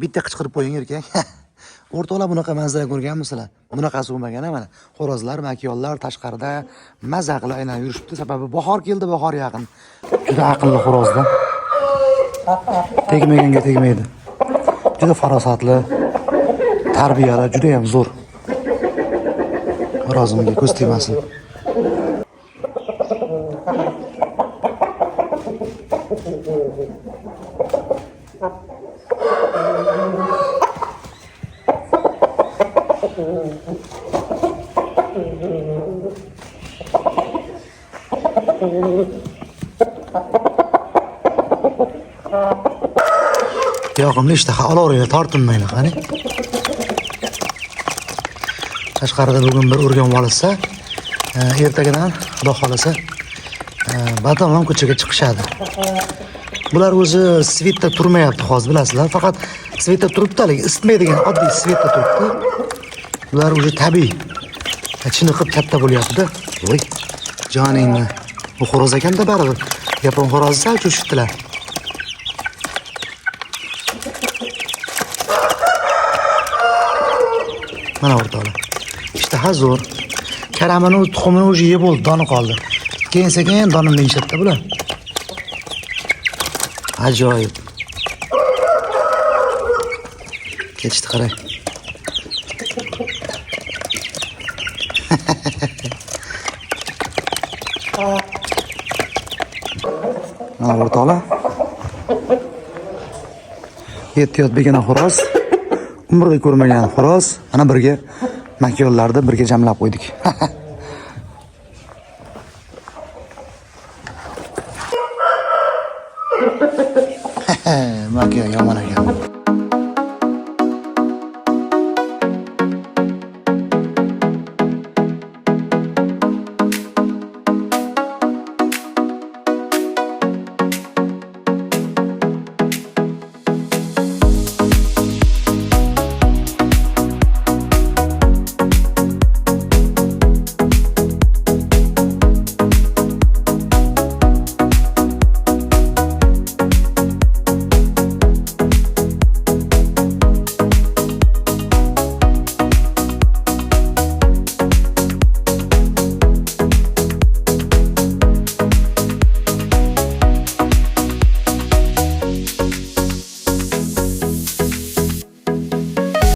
bitta qichqirib qo'ying erkak. O'rtoqlar bunaqa manzara ko'rganmisizlar? Bunaqasi bo'lmagan mana. Xo'rozlar, makiyonlar tashqarida maza qilib aylanib yurishibdi. Sababi bahor keldi, bahor yaqin. Juda aqlli xo'rozda. Tegmaganga tegmaydi. Juda farosatli. Tarbiyali, juda ham zo'r. Xo'rozimga ko'z tegmasin. Yoqimli ishtaha olaveringlar, tortinmanglar qani. Tashqarida bugun bir o'rgan olsa, ertagidan xudo xolasa batamam ko'chaga chiqishadi. Bular o'zi svetda turmayapti hozir bilasizlar, faqat svetda turibdi, isitmaydigan oddiy svetda turibdi. Bular o'zi tabiiy chiniqib katta bo'lyapti-da. Voy, joningni. Bu xo'roz ekanda baribir. Yapon xo'rozi sal cho'shibdilar. Mana o'rtoqlar. İştaha zo'r. Karamini tuxumini o'zi yeb bo'ldi, doni qoldi. Keyin sekin donini yeyishadi bular. Ajoyib. Ketishdi qarang. Mana o'rtoqlar. Yetti begona xo'roz. Umrga ko'rmagan xo'roz. Ana birga makiyonlarni birga jamlab qo'ydik. Makiyon yomon ekan.